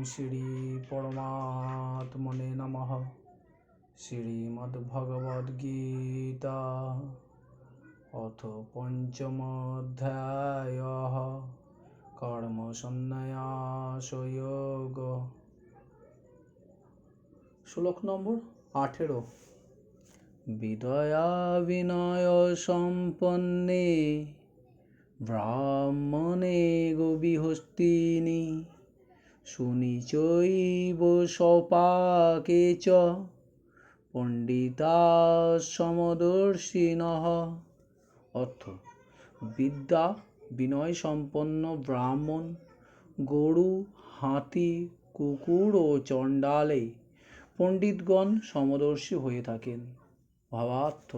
শ্রী পরমাত্মনে নমঃ। শ্রীমদ্ভগবদ্গীতা অথ পঞ্চম অধ্যায়ঃ কর্মসন্ন্যাস যোগ। শ্লোক নম্বর 18। বিদয়া বিনয় সম্পন্নে ব্রাহ্মণে গোবিহস্তিনি সুনিচৈব সপাকে চ পণ্ডিতা সমদর্শিনঃ। অর্থ: বিদ্যা বিনয় সম্পন্ন ব্রাহ্মণ, গরু, হাতি, কুকুর ও চণ্ডালে পণ্ডিতগণ সমদর্শী হয়ে থাকেন। ভাবার্থ: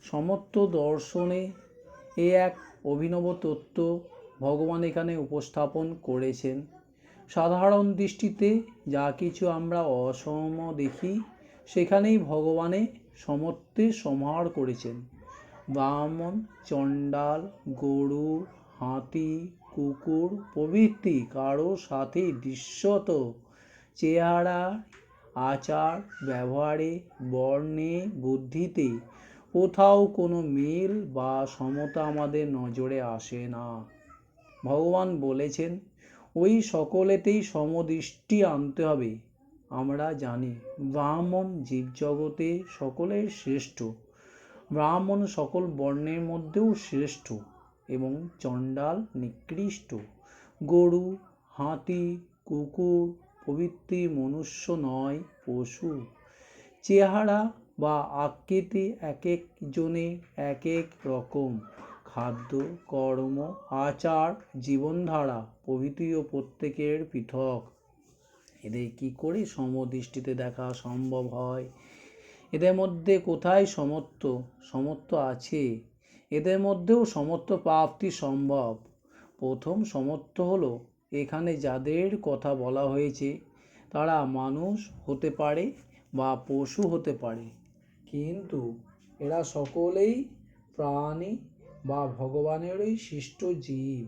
সমত্ব দর্শনে এ এক অভিনব তত্ত্ব ভগবান এখানে উপস্থাপন করেছেন। সাধারণ দৃষ্টিতে যা কিছু আমরা অসম দেখি, সেখানেই ভগবানে সমত্বের সমাহার করেছেন। ব্রাহ্মণ, চণ্ডাল, গরু, হাতি, কুকুর প্রভৃতি কারো সাথে দৃশ্যত চেহারা, আচার ব্যবহারে, বর্ণে, বুদ্ধিতে কোথাও কোনো মিল বা সমতা আমাদের নজরে আসে না। ভগবান বলেছেন, ওই সকলেতেই সমদৃষ্টি আনতে হবে। আমরা জানি ব্রাহ্মণ জীবজগতে সকলের শ্রেষ্ঠ, ব্রাহ্মণ সকল বর্ণের মধ্যেও শ্রেষ্ঠ এবং চণ্ডাল নিকৃষ্ট। গরু, হাতি, কুকুর প্রভৃতি মনুষ্য নয়, পশু। চেহারা বা আকৃতি এক একজনের এক এক রকম। খাদ্য, কর্ম, আচার, জীবনধারা প্রভৃতিও প্রত্যেকের পৃথক। এদের কি করে সমদৃষ্টিতে দেখা সম্ভব হয়? এদের মধ্যে কোথায় সমত্ব আছে? এদের মধ্যেও সমত্ব প্রাপ্তি সম্ভব। প্রথম সমত্ব হলো, এখানে যাদের কথা বলা হয়েছে তারা মানুষ হতে পারে বা পশু হতে পারে, কিন্তু এরা সকলেই প্রাণী বা ভগবানেরই সৃষ্ট জীব।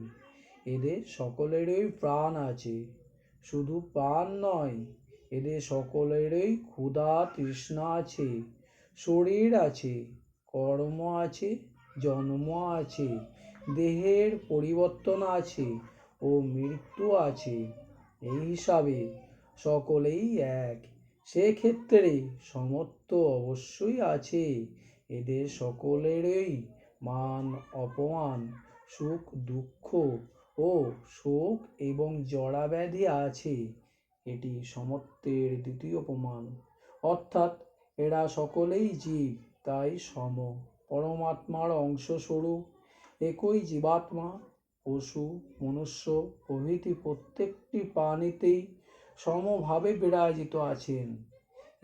এদের সকলেরই প্রাণ আছে। শুধু প্রাণ নয়, এদের সকলেরই ক্ষুধা তৃষ্ণা আছে, শরীর আছে, কর্ম আছে, জন্ম আছে, দেহের পরিবর্তন আছে ও মৃত্যু আছে। এই হিসাবে সকলেই এক। সেক্ষেত্রে সমত্ব অবশ্যই আছে। এদের সকলেরই মান অপমান, সুখ দুঃখ ও শোক এবং জরাব্যাধি আছে। এটি সমত্বের দ্বিতীয় প্রমাণ। অর্থাৎ এরা সকলেই জীব, তাই সম। পরমাত্মার অংশস্বরূপ একই জীবাত্মা পশু, মনুষ্য প্রভৃতি প্রত্যেকটি প্রাণীতেই সমভাবে বিরাজিত আছেন।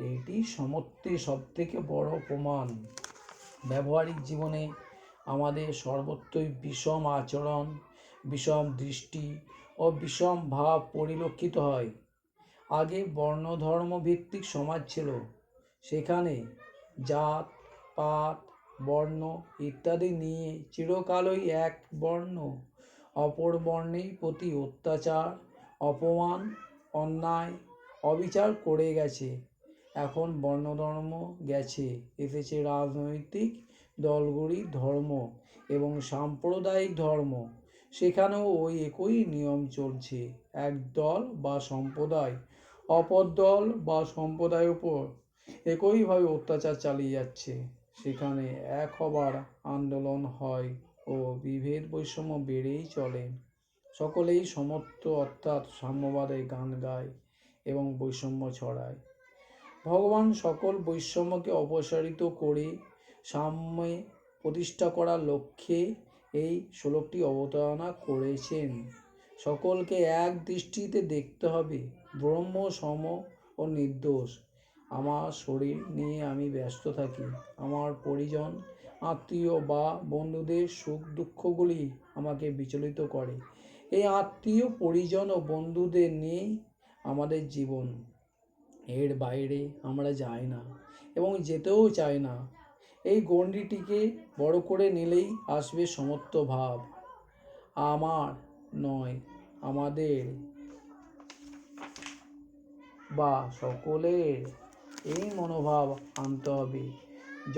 এটি সমত্বের সবথেকে বড় প্রমাণ। ব্যবহারিক জীবনে আমাদের সর্বত্রই বিষম আচরণ, বিষম দৃষ্টি ও বিষম ভাব পরিলক্ষিত হয়। আগে বর্ণধর্ম ভিত্তিক সমাজ ছিল। সেখানে জাত, পাত, বর্ণ ইত্যাদি নিয়ে চিরকালই এক বর্ণ অপর বর্ণের প্রতি অত্যাচার, অপমান, অন্যায়, অবিচার করে গেছে। এখন বর্ণধর্ম গেছে, এসেছে রাজনৈতিক দলগুলির ধর্ম এবং সাম্প্রদায়িক ধর্ম। সেখানেও ওই একই নিয়ম চলছে। এক দল বা সম্প্রদায় অপর দল বা সম্প্রদায়ের উপর একইভাবে অত্যাচার চালিয়ে যাচ্ছে। সেখানে এক হবার আন্দোলন হয় ও বিভেদ বৈষম্য বেড়েই চলে। সকলেই সমত্ব অর্থাৎ সাম্যবাদের গান গায় এবং বৈষম্য ছড়ায়। ভগবান সকল বৈষম্যকে অপসারিত করে সাম্যে প্রতিষ্ঠা করার লক্ষ্যে এই শ্লোকটি অবতারণা করেছেন। সকলকে এক দৃষ্টিতে দেখতে হবে। ব্রহ্ম সম ও নির্দোষ। আমার শরীর নিয়ে আমি ব্যস্ত থাকি। আমার পরিজন, আত্মীয় বা বন্ধুদের সুখ দুঃখগুলি আমাকে বিচলিত করে। এই আত্মীয়, পরিজন ও বন্ধুদের নিয়েই আমাদের জীবন। এর বাইরে আমরা যাই না এবং যেতেও চাই না। এই গণ্ডিটিকে বড় করে নিলেই আসবে সমত্ব ভাব। আমার নয়, আমাদের। বা সকলের এই মনোভাব আনতে হবে।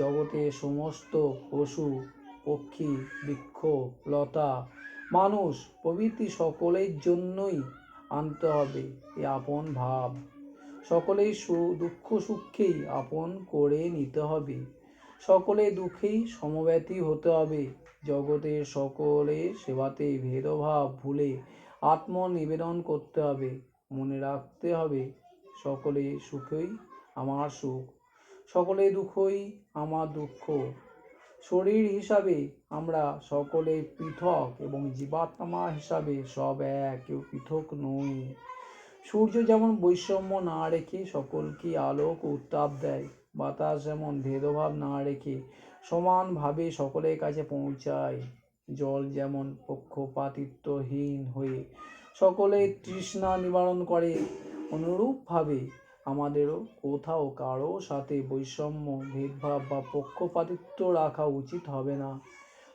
জগতের সমস্ত পশু পক্ষী বৃক্ষ লতা মানুষ প্রভৃতি সকলের জন্যই আনতে হবে এই আপন ভাব। সকলেই দুঃখ সুখেই আপন করে নিতে হবে, সকলে দুঃখেই সমব্যথী হতে হবে। জগতের সকলের সেবাতে ভেদভাব ভুলে আত্মনিবেদন করতে হবে। মনে রাখতে হবে সকলে সুখই আমার সুখ, সকলে দুঃখই আমার দুঃখ। শরীর হিসাবে আমরা সকলে পৃথক এবং জীবাত্মা হিসাবে সব এক, কেউ পৃথক নই। সূর্য যেমন বৈষম্য না রেখে সকলকে আলোক উত্তাপ দেয়, বাতাস যেমন ভেদভাব না রেখে সমানভাবে সকলের কাছে পৌঁছায়, জল যেমন পক্ষপাতিত্বহীন হয়ে সকলের তৃষ্ণা নিবারণ করে, অনুরূপভাবে আমাদেরও কোথাও কারো সাথে বৈষম্য ভেদভাব বা পক্ষপাতিত্ব রাখা উচিত হবে না।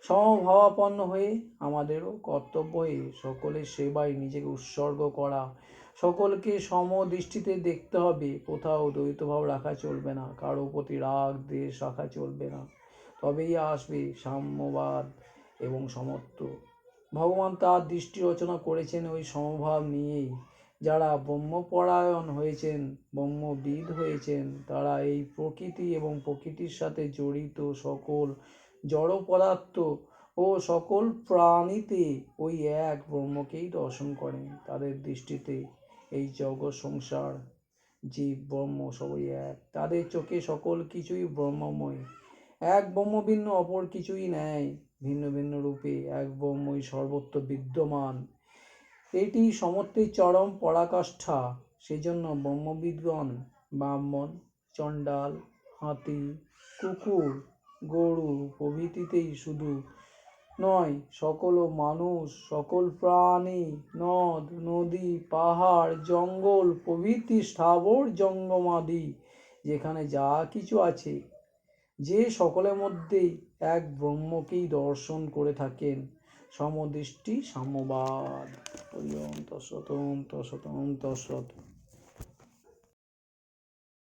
সমভাবাপন্ন হয়ে আমাদেরও কর্তব্য হয়ে সকলের সেবায় নিজেকে উৎসর্গ করা, সকলকে সমদৃষ্টিতে দেখতে হবে, কোথাও দ্বৈতভাব রাখা চলবে না, কারো প্রতি রাগ দ্বেষ রাখা চলবে না, তবেই আসবে সাম্যবাদ এবং সমত্ব। ভগবান তার দৃষ্টি রচনা করেছেন ওই সমভাব নিয়েই। যারা ব্রহ্মপরায়ণ হয়েছেন, ব্রহ্মবিদ হয়েছেন, তারা এই প্রকৃতি এবং প্রকৃতির সাথে জড়িত সকল জড় পদার্থ ও সকল প্রাণীতে ওই এক ব্রহ্মকেই দর্শন করেন। তাদের দৃষ্টিতে এই জগৎ সংসার জীব ব্রহ্ম সবই এক, তাদের চোখে সকল কিছুই ব্রহ্মময়। এক ব্রহ্ম ভিন্ন অপর কিছুই নেই, ভিন্ন ভিন্ন রূপে এক ব্রহ্মই সর্বত্র বিদ্যমান। এটি সমত্বের চরম পরাকাষ্ঠা। সেজন্য ব্রহ্মবিদগণ ব্রাহ্মণ চণ্ডাল হাতি কুকুর গরু প্রভৃতিতেই শুধু নয়, সকল মানুষ সকল প্রাণী নদ নদী পাহাড় জঙ্গল প্রভৃতি স্থাবর জঙ্গমাদি যেখানে যা কিছু আছে, যে সকলের মধ্যেই এক ব্রহ্মকেই দর্শন করে থাকেন। সমদৃষ্টি সাম্যবাদ। ওম তৎসৎ ওম তৎসৎ ওম তৎসৎ।